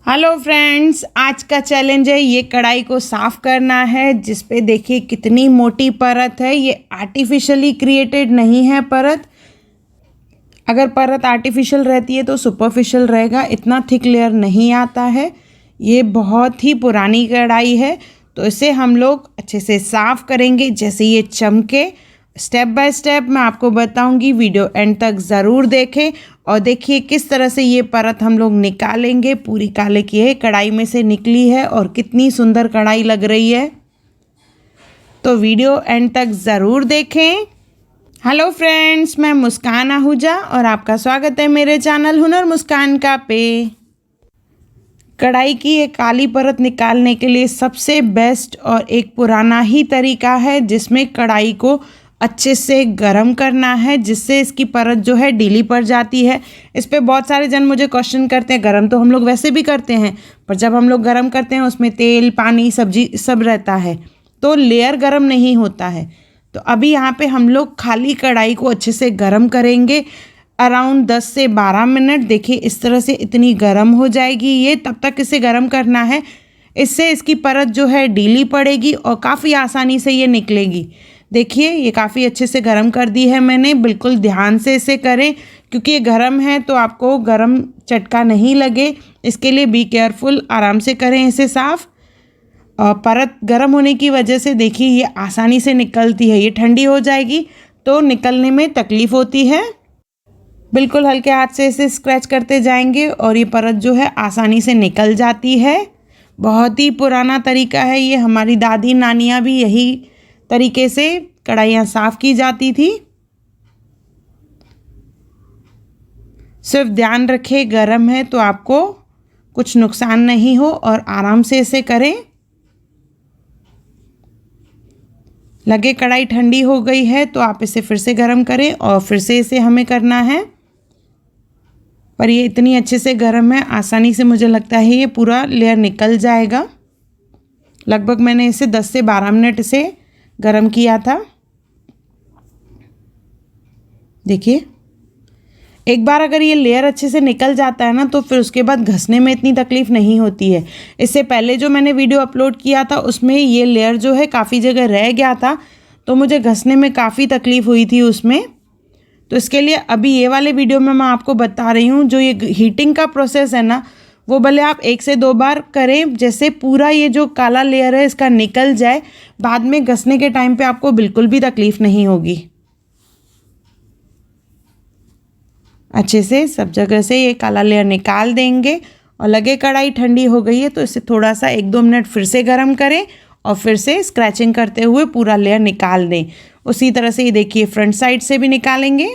Hello friends, आज का challenge है ये कढ़ाई को साफ़ करना है। जिस पे देखिए कितनी मोटी परत है। ये आर्टिफिशियली क्रिएटेड नहीं है परत। अगर परत आर्टिफिशियल रहती है तो सुपरफिशियल रहेगा, इतना थिक लेयर नहीं आता है। ये बहुत ही पुरानी कढ़ाई है, तो इसे हम लोग अच्छे से साफ़ करेंगे जैसे ये चमके। स्टेप बाय स्टेप मैं आपको बताऊंगी, वीडियो एंड तक ज़रूर देखें और देखिए किस तरह से ये परत हम लोग निकालेंगे। पूरी काले की है, कढ़ाई में से निकली है और कितनी सुंदर कढ़ाई लग रही है, तो वीडियो एंड तक ज़रूर देखें। हेलो फ्रेंड्स, मैं मुस्कान आहूजा और आपका स्वागत है मेरे चैनल हुनर मुस्कान का पे। कढ़ाई की ये काली परत निकालने के लिए सबसे बेस्ट और एक पुराना ही तरीका है, जिसमें कढ़ाई को अच्छे से गरम करना है, जिससे इसकी परत जो है ढीली पड़ जाती है। इस पे बहुत सारे जन मुझे क्वेश्चन करते हैं, गरम तो हम लोग वैसे भी करते हैं, पर जब हम लोग गरम करते हैं उसमें तेल, पानी, सब्जी सब रहता है, तो लेयर गरम नहीं होता है। तो अभी यहाँ पे हम लोग खाली कढ़ाई को अच्छे से गरम करेंगे अराउंड 10 से 12 मिनट। देखिए इस तरह से इतनी गर्म हो जाएगी ये, तब तक इसे गर्म करना है। इससे इसकी परत जो है ढीली पड़ेगी और काफ़ी आसानी से ये निकलेगी। देखिए ये काफ़ी अच्छे से गर्म कर दी है मैंने। बिल्कुल ध्यान से इसे करें, क्योंकि ये गर्म है तो आपको गर्म चटका नहीं लगे, इसके लिए बी केयरफुल। आराम से करें इसे साफ़। और परत गर्म होने की वजह से देखिए ये आसानी से निकलती है। ये ठंडी हो जाएगी तो निकलने में तकलीफ़ होती है। बिल्कुल हल्के हाथ से इसे स्क्रैच करते जाएंगे और ये परत जो है आसानी से निकल जाती है। बहुत ही पुराना तरीका है ये, हमारी दादी नानियाँ भी यही तरीके से कढ़ाइयाँ साफ़ की जाती थी। सिर्फ ध्यान रखें गरम है तो आपको कुछ नुकसान नहीं हो और आराम से इसे करें। लगे कढ़ाई ठंडी हो गई है तो आप इसे फिर से गरम करें और फिर से इसे हमें करना है। पर ये इतनी अच्छे से गर्म है, आसानी से मुझे लगता है ये पूरा लेयर निकल जाएगा। लगभग मैंने इसे 10 से 12 मिनट इसे गरम किया था। देखिए एक बार अगर ये लेयर अच्छे से निकल जाता है ना, तो फिर उसके बाद घसने में इतनी तकलीफ़ नहीं होती है। इससे पहले जो मैंने वीडियो अपलोड किया था उसमें ये लेयर जो है काफ़ी जगह रह गया था, तो मुझे घसने में काफ़ी तकलीफ़ हुई थी उसमें। तो इसके लिए अभी ये वाले वीडियो में मैं आपको बता रही हूँ, जो ये हीटिंग का प्रोसेस है ना, वो भले आप 1 से 2 बार करें, जैसे पूरा ये जो काला लेयर है इसका निकल जाए। बाद में घसने के टाइम पे आपको बिल्कुल भी तकलीफ़ नहीं होगी। अच्छे से सब जगह से ये काला लेयर निकाल देंगे और लगे कढ़ाई ठंडी हो गई है तो इसे थोड़ा सा 1-2 मिनट फिर से गर्म करें और फिर से स्क्रैचिंग करते हुए पूरा लेयर निकाल दें। उसी तरह से ये देखिए फ्रंट साइड से भी निकालेंगे।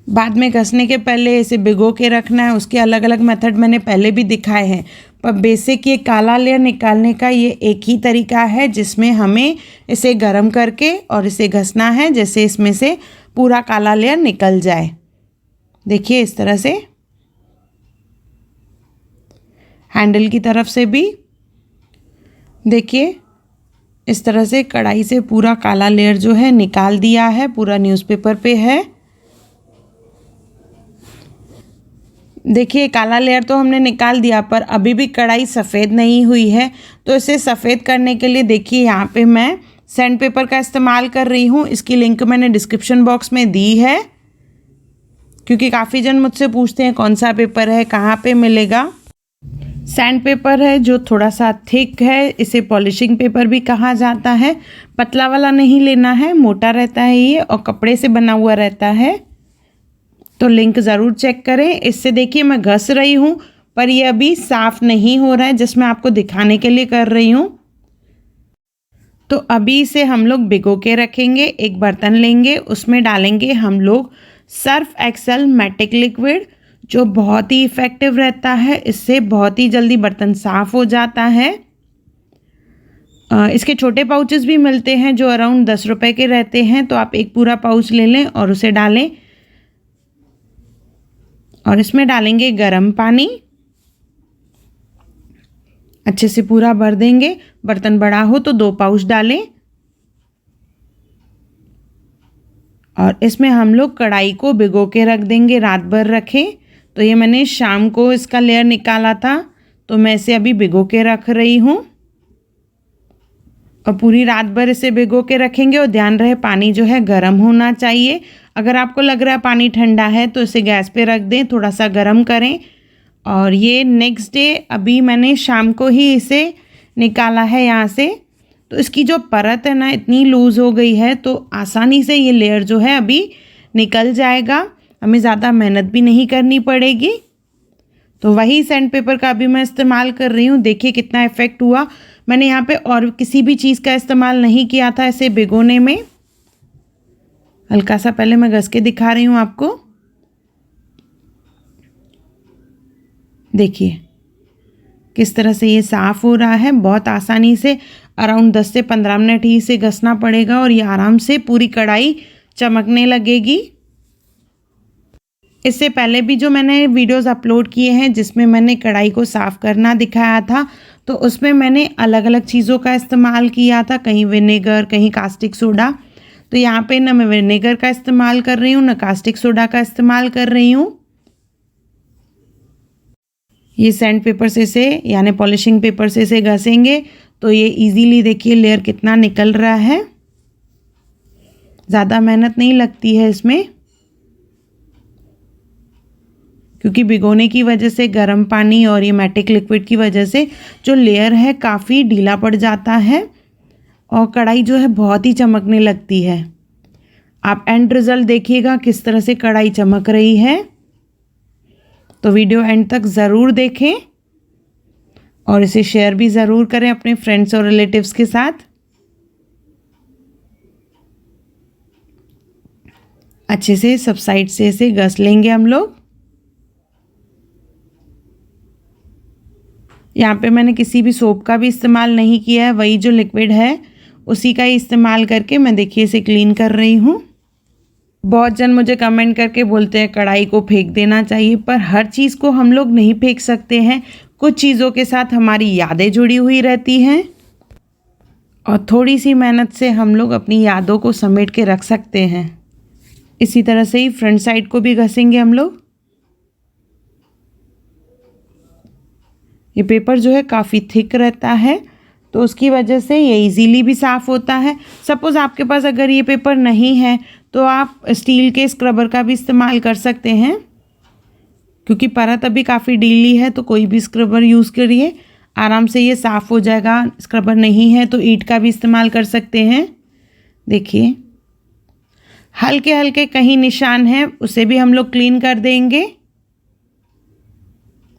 बाद में घसने के पहले इसे भिगो के रखना है। उसके अलग अलग मेथड मैंने पहले भी दिखाए हैं, पर बेसिक ये काला लेयर निकालने का ये एक ही तरीका है, जिसमें हमें इसे गर्म करके और इसे घसना है, जैसे इसमें से पूरा काला लेयर निकल जाए। देखिए इस तरह से हैंडल की तरफ से भी देखिए इस तरह से कढ़ाई से पूरा काला लेयर जो है निकाल दिया है, पूरा न्यूज़पेपर पे है। देखिए काला लेयर तो हमने निकाल दिया, पर अभी भी कढ़ाई सफ़ेद नहीं हुई है। तो इसे सफ़ेद करने के लिए देखिए यहाँ पे मैं सैंड पेपर का इस्तेमाल कर रही हूँ। इसकी लिंक मैंने डिस्क्रिप्शन बॉक्स में दी है, क्योंकि काफ़ी जन मुझसे पूछते हैं कौन सा पेपर है, कहाँ पे मिलेगा। सैंड पेपर है जो थोड़ा सा थिक है, इसे पॉलिशिंग पेपर भी कहा जाता है। पतला वाला नहीं लेना है, मोटा रहता है ये और कपड़े से बना हुआ रहता है। तो लिंक ज़रूर चेक करें। इससे देखिए मैं घस रही हूँ, पर ये अभी साफ़ नहीं हो रहा है, जिसमें आपको दिखाने के लिए कर रही हूँ। तो अभी इसे हम लोग भिगो के रखेंगे। एक बर्तन लेंगे, उसमें डालेंगे हम लोग सर्फ एक्सेल मैटिक लिक्विड, जो बहुत ही इफ़ेक्टिव रहता है। इससे बहुत ही जल्दी बर्तन साफ़ हो जाता है। इसके छोटे पाउचेस भी मिलते हैं जो अराउंड 10 रुपये के रहते हैं, तो आप एक पूरा पाउच ले लें और उसे डालें। और इसमें डालेंगे गर्म पानी, अच्छे से पूरा भर देंगे। बर्तन बड़ा हो तो 2 पाउच डालें। और इसमें हम लोग कढ़ाई को भिगो के रख देंगे, रात भर रखें तो ये मैंने शाम को इसका लेयर निकाला था, तो मैं इसे अभी भिगो के रख रही हूँ। और पूरी रात भर इसे भिगो के रखेंगे। और ध्यान रहे पानी जो है गर्म होना चाहिए। अगर आपको लग रहा है पानी ठंडा है तो इसे गैस पे रख दें, थोड़ा सा गर्म करें। और ये नेक्स्ट डे अभी मैंने शाम को ही इसे निकाला है यहाँ से। तो इसकी जो परत है ना इतनी लूज़ हो गई है, तो आसानी से ये लेयर जो है अभी निकल जाएगा, हमें ज़्यादा मेहनत भी नहीं करनी पड़ेगी। तो वही सैंड पेपर का अभी मैं इस्तेमाल कर रही हूँ। देखिए कितना इफ़ेक्ट हुआ। मैंने यहाँ पे और किसी भी चीज़ का इस्तेमाल नहीं किया था इसे भिगोने में। हल्का सा पहले मैं घस के दिखा रही हूँ आपको। देखिए किस तरह से ये साफ़ हो रहा है। बहुत आसानी से अराउंड 10 से 15 मिनट ही इसे घसना पड़ेगा और ये आराम से पूरी कढ़ाई चमकने लगेगी। इससे पहले भी जो मैंने वीडियोस अपलोड किए हैं जिसमें मैंने कढ़ाई को साफ़ करना दिखाया था, तो उसमें मैंने अलग अलग चीज़ों का इस्तेमाल किया था, कहीं विनेगर, कहीं कास्टिक सोडा। तो यहाँ पे ना मैं विनेगर का इस्तेमाल कर रही हूँ, ना कास्टिक सोडा का इस्तेमाल कर रही हूँ। ये सैंड पेपर से इसे यानी पॉलिशिंग पेपर से इसे घसेंगे तो ये इजीली देखिए लेयर कितना निकल रहा है। ज़्यादा मेहनत नहीं लगती है इसमें, क्योंकि भिगोने की वजह से गर्म पानी और ये मैटिक लिक्विड की वजह से जो लेयर है काफ़ी ढीला पड़ जाता है और कढ़ाई जो है बहुत ही चमकने लगती है। आप एंड रिज़ल्ट देखिएगा किस तरह से कढ़ाई चमक रही है। तो वीडियो एंड तक ज़रूर देखें और इसे शेयर भी ज़रूर करें अपने फ्रेंड्स और रिलेटिव्स के साथ। अच्छे से सब साइड से इसे घस लेंगे हम लोग। यहाँ पे मैंने किसी भी सोप का भी इस्तेमाल नहीं किया है, वही जो लिक्विड है उसी का ही इस्तेमाल करके मैं देखिए इसे क्लीन कर रही हूँ। बहुत जन मुझे कमेंट करके बोलते हैं कढ़ाई को फेंक देना चाहिए, पर हर चीज़ को हम लोग नहीं फेंक सकते हैं। कुछ चीज़ों के साथ हमारी यादें जुड़ी हुई रहती हैं और थोड़ी सी मेहनत से हम लोग अपनी यादों को समेट के रख सकते हैं। इसी तरह से ही फ्रंट साइड को भी घसेंगे हम लोग। ये पेपर जो है काफ़ी थिक रहता है तो उसकी वजह से ये इजीली भी साफ़ होता है। सपोज़ आपके पास अगर ये पेपर नहीं है तो आप स्टील के स्क्रबर का भी इस्तेमाल कर सकते हैं, क्योंकि परत अभी काफ़ी ढीली है तो कोई भी स्क्रबर यूज़ करिए, आराम से ये साफ़ हो जाएगा। स्क्रबर नहीं है तो ईंट का भी इस्तेमाल कर सकते हैं। देखिए हल्के हल्के कहीं निशान हैं उसे भी हम लोग क्लीन कर देंगे।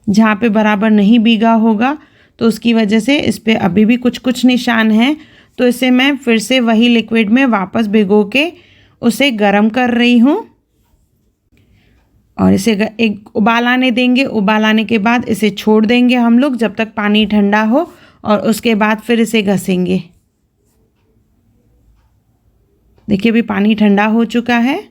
जहाँ पे बराबर नहीं भीगा होगा तो उसकी वजह से इस पे अभी भी कुछ कुछ निशान हैं, तो इसे मैं फिर से वही लिक्विड में वापस भिगो के उसे गर्म कर रही हूँ और इसे एक उबाल आने देंगे। उबाल आने के बाद इसे छोड़ देंगे हम लोग जब तक पानी ठंडा हो और उसके बाद फिर इसे घसेंगे। देखिए अभी पानी ठंडा हो चुका है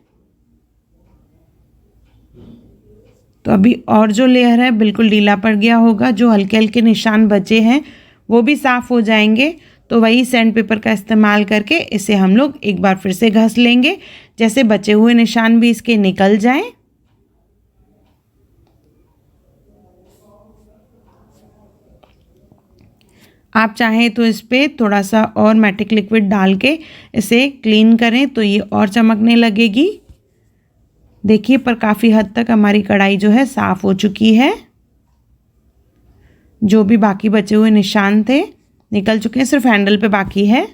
तो अभी और जो लेयर है बिल्कुल ढीला पड़ गया होगा। जो हल्के हल्के निशान बचे हैं वो भी साफ़ हो जाएंगे। तो वही सैंड पेपर का इस्तेमाल करके इसे हम लोग एक बार फिर से घस लेंगे, जैसे बचे हुए निशान भी इसके निकल जाएं। आप चाहें तो इस पर थोड़ा सा और मैटिक लिक्विड डाल के इसे क्लीन करें तो ये और चमकने लगेगी। देखिए पर काफ़ी हद तक हमारी कढ़ाई जो है साफ़ हो चुकी है। जो भी बाकी बचे हुए निशान थे निकल चुके हैं, सिर्फ हैंडल पे बाकी है।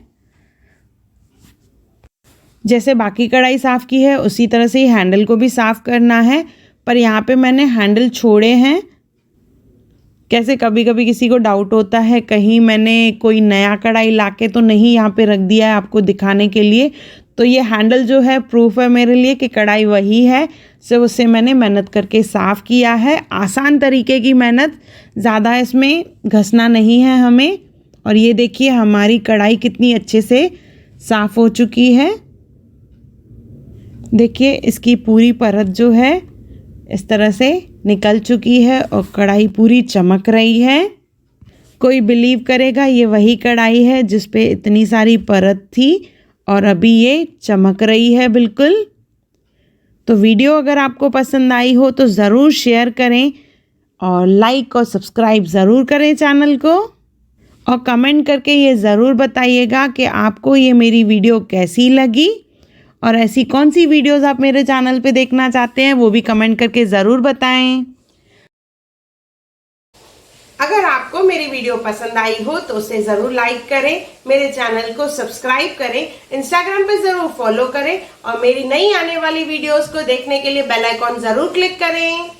जैसे बाकी कढ़ाई साफ़ की है उसी तरह से ही हैंडल को भी साफ़ करना है, पर यहाँ पे मैंने हैंडल छोड़े हैं। कैसे कभी कभी किसी को डाउट होता है कहीं मैंने कोई नया कढ़ाई लाके तो नहीं यहाँ पे रख दिया है आपको दिखाने के लिए, तो ये हैंडल जो है प्रूफ है मेरे लिए कि कढ़ाई वही है। सिर्फ उससे मैंने मेहनत करके साफ़ किया है। आसान तरीके की मेहनत, ज़्यादा इसमें घसना नहीं है हमें। और ये देखिए हमारी कढ़ाई कितनी अच्छे से साफ़ हो चुकी है। देखिए इसकी पूरी परत जो है इस तरह से निकल चुकी है और कढ़ाई पूरी चमक रही है। कोई बिलीव करेगा ये वही कढ़ाई है जिस पे इतनी सारी परत थी और अभी ये चमक रही है बिल्कुल। तो वीडियो अगर आपको पसंद आई हो तो ज़रूर शेयर करें और लाइक और सब्सक्राइब ज़रूर करें चैनल को, और कमेंट करके ये ज़रूर बताइएगा कि आपको ये मेरी वीडियो कैसी लगी और ऐसी कौन सी वीडियोस आप मेरे चैनल पे देखना चाहते हैं वो भी कमेंट करके ज़रूर बताएं। अगर आपको मेरी वीडियो पसंद आई हो तो उसे ज़रूर लाइक करें, मेरे चैनल को सब्सक्राइब करें, इंस्टाग्राम पे ज़रूर फॉलो करें और मेरी नई आने वाली वीडियोस को देखने के लिए बेल आइकॉन ज़रूर क्लिक करें।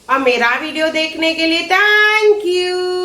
और मेरा वीडियो देखने के लिए थैंक यू।